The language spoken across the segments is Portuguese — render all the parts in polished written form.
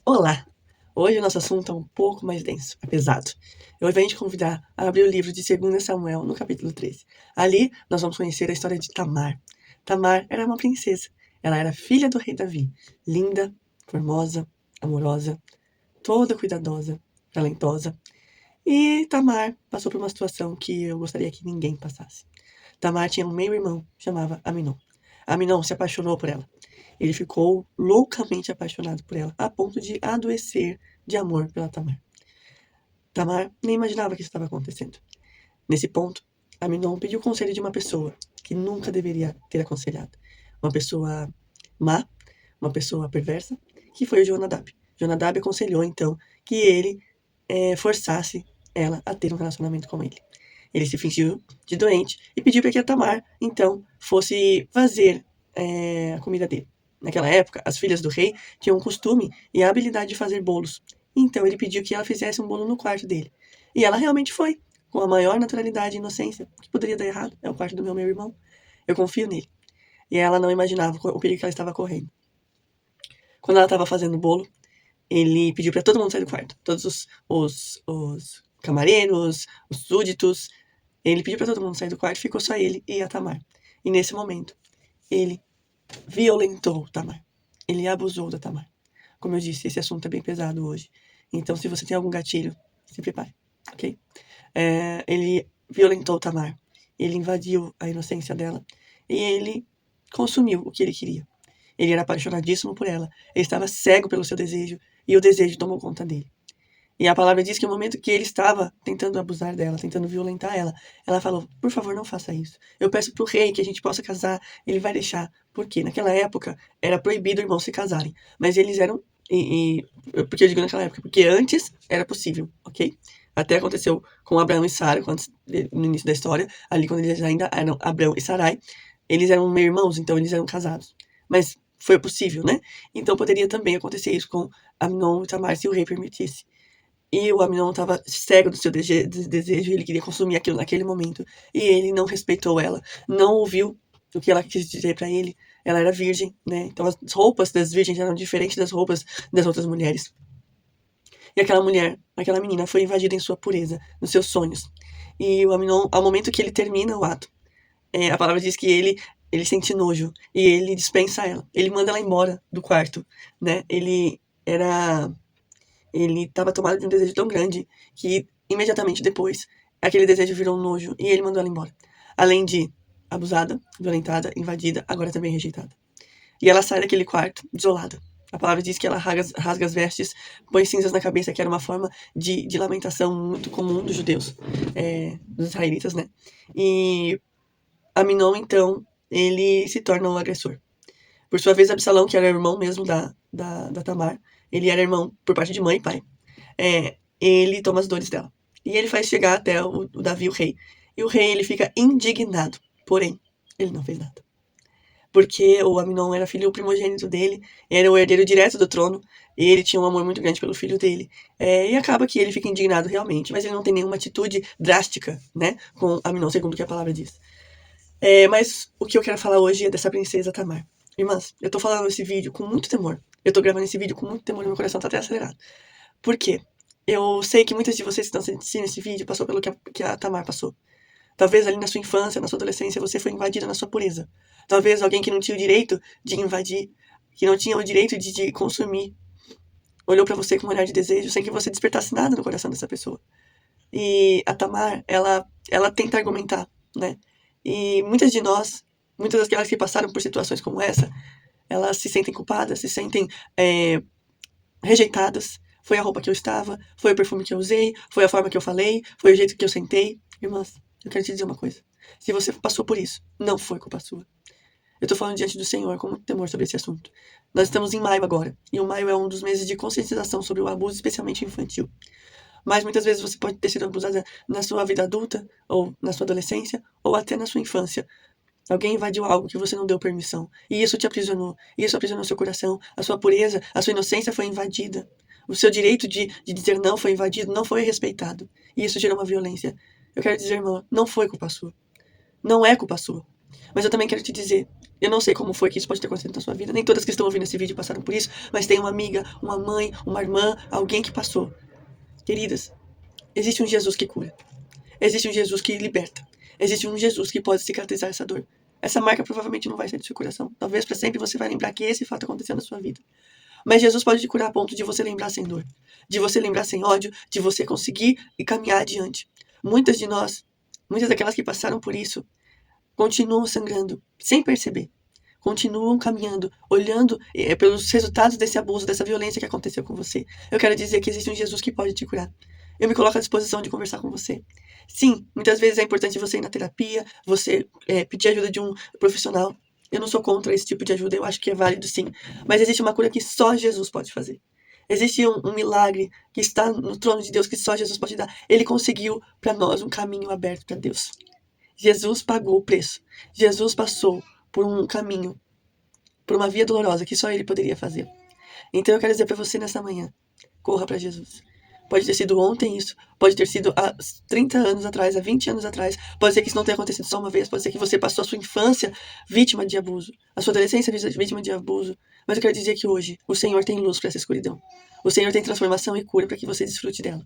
Olá! Hoje o nosso assunto é um pouco mais denso, é pesado. Eu venho te convidar a abrir o livro de 2 Samuel, no capítulo 13. Ali, nós vamos conhecer a história de Tamar. Tamar era uma princesa. Ela era filha do rei Davi. Linda, formosa, amorosa, toda cuidadosa, talentosa. E Tamar passou por uma situação que eu gostaria que ninguém passasse. Tamar tinha um meio-irmão, chamava Aminon. Aminon se apaixonou por ela. Ele ficou loucamente apaixonado por ela, a ponto de adoecer de amor pela Tamar. Tamar nem imaginava que isso estava acontecendo. Nesse ponto, Aminon pediu o conselho de uma pessoa que nunca deveria ter aconselhado. Uma pessoa má, uma pessoa perversa, que foi o Jonadab. Jonadab aconselhou, então, que ele forçasse ela a ter um relacionamento com ele. Ele se fingiu de doente e pediu para que a Tamar, então, fosse fazer a comida dele. Naquela época, as filhas do rei tinham o costume e a habilidade de fazer bolos. Então ele pediu que ela fizesse um bolo no quarto dele. E ela realmente foi, com a maior naturalidade e inocência. O que poderia dar errado? É o quarto do meu irmão. Eu confio nele. E ela não imaginava o perigo que ela estava correndo. Quando ela estava fazendo o bolo, ele pediu para todo mundo sair do quarto. Todos os camareiros, os súditos. Ele pediu para todo mundo sair do quarto, ficou só ele e a Tamar. E nesse momento, ele violentou Tamar. Ele abusou da Tamar. Como eu disse, esse assunto é bem pesado hoje. Então, se você tem algum gatilho, se prepare, ok? Ele violentou Tamar. Ele invadiu a inocência dela. E ele consumiu o que ele queria. Ele era apaixonadíssimo por ela. Ele estava cego pelo seu desejo. E o desejo tomou conta dele. E a palavra diz que no momento que ele estava tentando abusar dela, tentando violentar ela, ela falou, por favor, não faça isso. Eu peço pro rei que a gente possa casar, ele vai deixar. Por quê? Naquela época, era proibido irmãos se casarem. Mas eles eram... Por que eu digo naquela época? Porque antes era possível, ok? Até aconteceu com Abraão e Sara, no início da história, ali quando eles ainda eram Abraão e Sarai, eles eram meio irmãos, então eles eram casados. Mas foi possível, né? Então poderia também acontecer isso com Amnon e Tamar, se o rei permitisse. E o Aminon estava cego do seu desejo, ele queria consumir aquilo naquele momento. E ele não respeitou ela, não ouviu o que ela quis dizer para ele. Ela era virgem, né? Então as roupas das virgens eram diferentes das roupas das outras mulheres. E aquela mulher, aquela menina, foi invadida em sua pureza, nos seus sonhos. E o Aminon, ao momento que ele termina o ato, a palavra diz que ele sente nojo e ele dispensa ela. Ele manda ela embora do quarto, né? Ele estava tomado de um desejo tão grande que, imediatamente depois, aquele desejo virou um nojo e ele mandou ela embora. Além de abusada, violentada, invadida, agora também rejeitada. E ela sai daquele quarto, desolada. A palavra diz que ela rasga as vestes, põe cinzas na cabeça, que era uma forma de lamentação muito comum dos judeus, dos israelitas, né? E Aminon, então, ele se torna o agressor. Por sua vez, Absalão, que era irmão mesmo da Tamar, ele era irmão por parte de mãe e pai. Ele toma as dores dela. E ele faz chegar até o Davi, o rei. E o rei, ele fica indignado. Porém, ele não fez nada. Porque o Aminon era filho primogênito dele, era o herdeiro direto do trono, e ele tinha um amor muito grande pelo filho dele. E acaba que ele fica indignado realmente, mas ele não tem nenhuma atitude drástica, né, com Aminon, segundo o que a palavra diz. Mas o que eu quero falar hoje é dessa princesa Tamar. Irmãs, eu tô falando esse vídeo com muito temor. Eu tô gravando esse vídeo com muito temor, meu coração tá até acelerado. Por quê? Eu sei que muitas de vocês que estão assistindo esse vídeo passou pelo que a Tamar passou. Talvez ali na sua infância, na sua adolescência, você foi invadida na sua pureza. Talvez alguém que não tinha o direito de invadir, que não tinha o direito de consumir, olhou pra você com um olhar de desejo sem que você despertasse nada no coração dessa pessoa. E a Tamar, ela tenta argumentar, né? E muitas de nós, muitas daquelas que passaram por situações como essa, elas se sentem culpadas, se sentem rejeitadas. Foi a roupa que eu estava, foi o perfume que eu usei, foi a forma que eu falei, foi o jeito que eu sentei. Irmãs, eu quero te dizer uma coisa. Se você passou por isso, não foi culpa sua. Eu tô falando diante do Senhor com muito temor sobre esse assunto. Nós estamos em maio agora, e o maio é um dos meses de conscientização sobre o abuso, especialmente infantil. Mas muitas vezes você pode ter sido abusada na sua vida adulta, ou na sua adolescência, ou até na sua infância. Alguém invadiu algo que você não deu permissão. E isso te aprisionou. E isso aprisionou seu coração. A sua pureza, a sua inocência foi invadida. O seu direito de dizer não foi invadido, não foi respeitado. E isso gerou uma violência. Eu quero dizer, irmã, não foi culpa sua. Não é culpa sua. Mas eu também quero te dizer, eu não sei como foi que isso pode ter acontecido na sua vida, nem todas que estão ouvindo esse vídeo passaram por isso, mas tem uma amiga, uma mãe, uma irmã, alguém que passou. Queridas, existe um Jesus que cura. Existe um Jesus que liberta. Existe um Jesus que pode cicatrizar essa dor. Essa marca provavelmente não vai sair do seu coração. Talvez para sempre você vai lembrar que esse fato aconteceu na sua vida. Mas Jesus pode te curar a ponto de você lembrar sem dor, de você lembrar sem ódio, de você conseguir e caminhar adiante. Muitas de nós, muitas daquelas que passaram por isso, continuam sangrando sem perceber. Continuam caminhando, olhando pelos resultados desse abuso, dessa violência que aconteceu com você. Eu quero dizer que existe um Jesus que pode te curar. Eu me coloco à disposição de conversar com você. Sim, muitas vezes é importante você ir na terapia, você pedir ajuda de um profissional. Eu não sou contra esse tipo de ajuda, eu acho que é válido sim. Mas existe uma cura que só Jesus pode fazer. Existe um milagre que está no trono de Deus que só Jesus pode dar. Ele conseguiu para nós um caminho aberto para Deus. Jesus pagou o preço. Jesus passou por um caminho, por uma via dolorosa que só Ele poderia fazer. Então eu quero dizer para você nessa manhã, corra para Jesus. Pode ter sido ontem isso, pode ter sido há 30 anos atrás, há 20 anos atrás, pode ser que isso não tenha acontecido só uma vez, pode ser que você passou a sua infância vítima de abuso, a sua adolescência vítima de abuso, mas eu quero dizer que hoje o Senhor tem luz para essa escuridão. O Senhor tem transformação e cura para que você desfrute dela.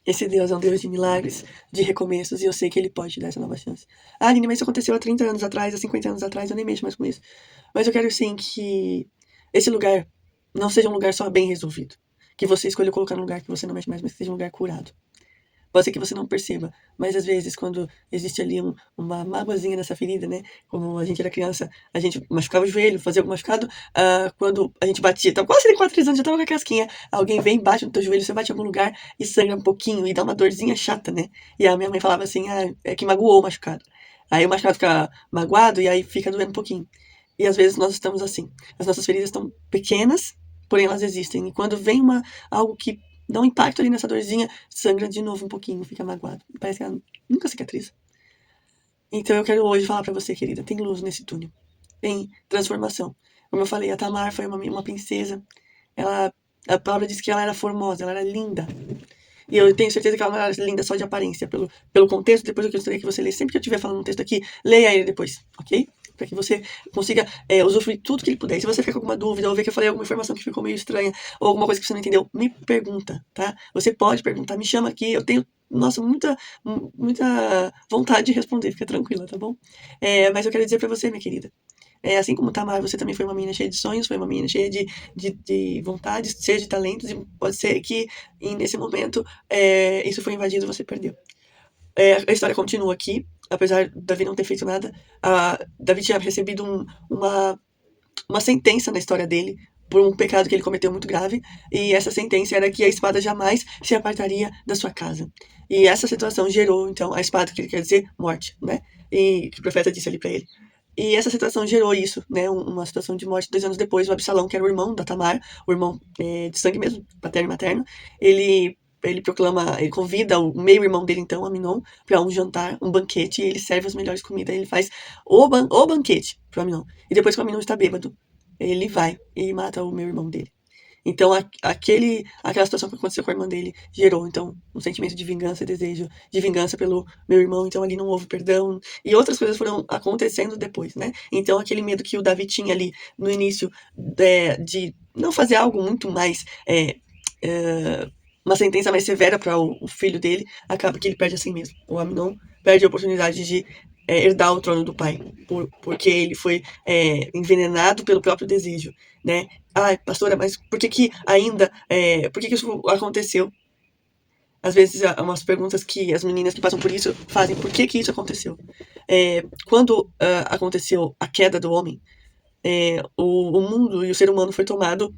Esse Deus é um Deus de milagres, de recomeços, e eu sei que Ele pode te dar essa nova chance. Ah, Aline, mas isso aconteceu há 30 anos atrás, há 50 anos atrás, eu nem mexo mais com isso. Mas eu quero sim que esse lugar não seja um lugar só bem resolvido. Que você escolheu colocar num lugar que você não mexe mais, mas que seja um lugar curado. Pode ser que você não perceba, mas às vezes quando existe ali uma mágoazinha nessa ferida, né? Como a gente era criança, a gente machucava o joelho, fazia algum machucado, quando a gente batia, tava quase 4 anos, já tava com a casquinha, alguém vem, bate no teu joelho, você bate em algum lugar e sangra um pouquinho e dá uma dorzinha chata, né? E a minha mãe falava assim, é que magoou o machucado. Aí o machucado fica magoado e aí fica doendo um pouquinho. E às vezes nós estamos assim, as nossas feridas estão pequenas, porém elas existem. E quando vem algo que dá um impacto ali nessa dorzinha, sangra de novo um pouquinho, fica magoado. Parece que ela nunca cicatriza. Então eu quero hoje falar pra você, querida, tem luz nesse túnel. Tem transformação. Como eu falei, a Tamar foi uma princesa. A palavra diz que ela era formosa, ela era linda. E eu tenho certeza que ela não era linda só de aparência, pelo contexto. Depois eu gostaria que você lê. Sempre que eu estiver falando um texto aqui, leia ele depois, ok? Para que você consiga usufruir tudo que ele puder. E se você ficar com alguma dúvida, ou ver que eu falei alguma informação que ficou meio estranha, ou alguma coisa que você não entendeu, me pergunta, tá? Você pode perguntar, me chama aqui, eu tenho, nossa, muita vontade de responder, fica tranquila, tá bom? Mas eu quero dizer para você, minha querida, assim como Tamar, você também foi uma menina cheia de sonhos, foi uma menina cheia de vontades, cheia de talentos, e pode ser que nesse momento isso foi invadido e você perdeu. A história continua aqui, apesar de Davi não ter feito nada. Davi tinha recebido uma sentença na história dele por um pecado que ele cometeu muito grave, e essa sentença era que a espada jamais se apartaria da sua casa. E essa situação gerou, então, a espada, que ele quer dizer morte, né? E que o profeta disse ali para ele. E essa situação gerou isso, né? Uma situação de morte 2 anos depois. O Absalão, que era o irmão da Tamar, o irmão de sangue mesmo, paterno e materno, ele proclama, ele convida o meio-irmão dele, então, Aminon, para um jantar, um banquete, e ele serve as melhores comidas. Ele faz o banquete pro Aminon. E depois que o Aminon está bêbado, ele vai e mata o meio-irmão dele. Então, aquela situação que aconteceu com a irmã dele gerou, então, um sentimento de vingança, desejo de vingança pelo meu irmão. Então, ali não houve perdão. E outras coisas foram acontecendo depois, né? Então, aquele medo que o Davi tinha ali no início de não fazer algo muito mais... uma sentença mais severa para o filho dele, acaba que ele perde assim mesmo. O Amnon perde a oportunidade de herdar o trono do pai, porque ele foi envenenado pelo próprio desejo, né? Ai, pastora, mas por que ainda... por que isso aconteceu? Às vezes, umas perguntas que as meninas que passam por isso fazem. Por que isso aconteceu? Quando aconteceu a queda do homem, o mundo e o ser humano foi tomado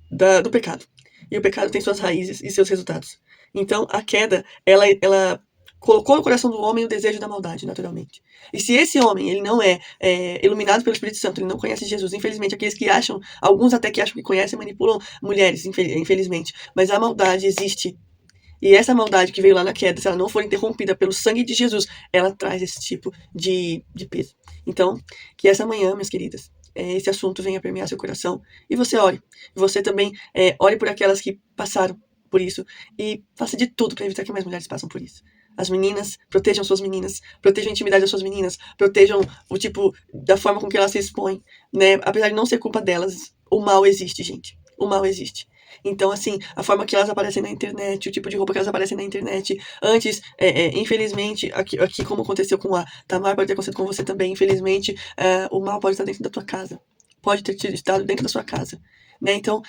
do pecado. E o pecado tem suas raízes e seus resultados. Então, a queda, ela colocou no coração do homem o desejo da maldade, naturalmente. E se esse homem, ele não é iluminado pelo Espírito Santo, ele não conhece Jesus, infelizmente, aqueles que acham, alguns até que acham que conhecem, manipulam mulheres, infelizmente. Mas a maldade existe. E essa maldade que veio lá na queda, se ela não for interrompida pelo sangue de Jesus, ela traz esse tipo de peso. Então, que essa manhã, minhas queridas, esse assunto venha permear seu coração e você ore. Você também ore por aquelas que passaram por isso e faça de tudo para evitar que mais mulheres passem por isso. as meninas, protejam suas meninas, protejam a intimidade das suas meninas, protejam o tipo, da forma com que elas se expõem, né? Apesar de não ser culpa delas, o mal existe, gente. O mal existe. Então, assim, a forma que elas aparecem na internet, o tipo de roupa que elas aparecem na internet, antes, infelizmente, aqui como aconteceu com a Tamar, pode ter acontecido com você também, infelizmente, o mal pode estar dentro da tua casa, pode ter estado dentro da sua casa, né? Então,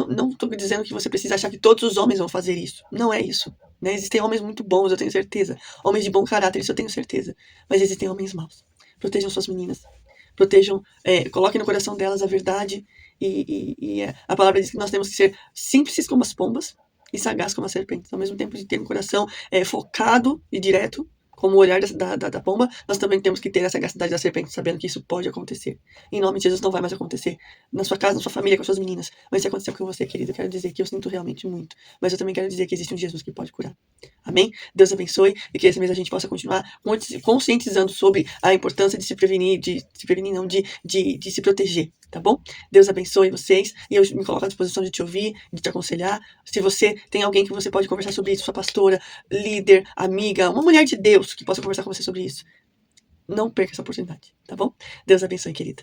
não estou dizendo que você precisa achar que todos os homens vão fazer isso, não é isso, né? Existem homens muito bons, eu tenho certeza, homens de bom caráter, isso eu tenho certeza, mas existem homens maus. Protejam suas meninas, protejam, coloquem no coração delas a verdade, a palavra diz que nós temos que ser simples como as pombas e sagaz como as serpentes. Ao mesmo tempo de ter um coração focado e direto, como o olhar da pomba, nós também temos que ter a sagacidade da serpente, sabendo que isso pode acontecer. Em nome de Jesus, não vai mais acontecer na sua casa, na sua família, com as suas meninas. Mas se aconteceu com você, querido, eu quero dizer que eu sinto realmente muito. Mas eu também quero dizer que existe um Jesus que pode curar. Amém? Deus abençoe e que esse mês a gente possa continuar conscientizando sobre a importância de se prevenir, não, de se proteger, tá bom? Deus abençoe vocês e eu me coloco à disposição de te ouvir, de te aconselhar. Se você tem alguém que você pode conversar sobre isso, sua pastora, líder, amiga, uma mulher de Deus que possa conversar com você sobre isso, não perca essa oportunidade, tá bom? Deus abençoe, querida.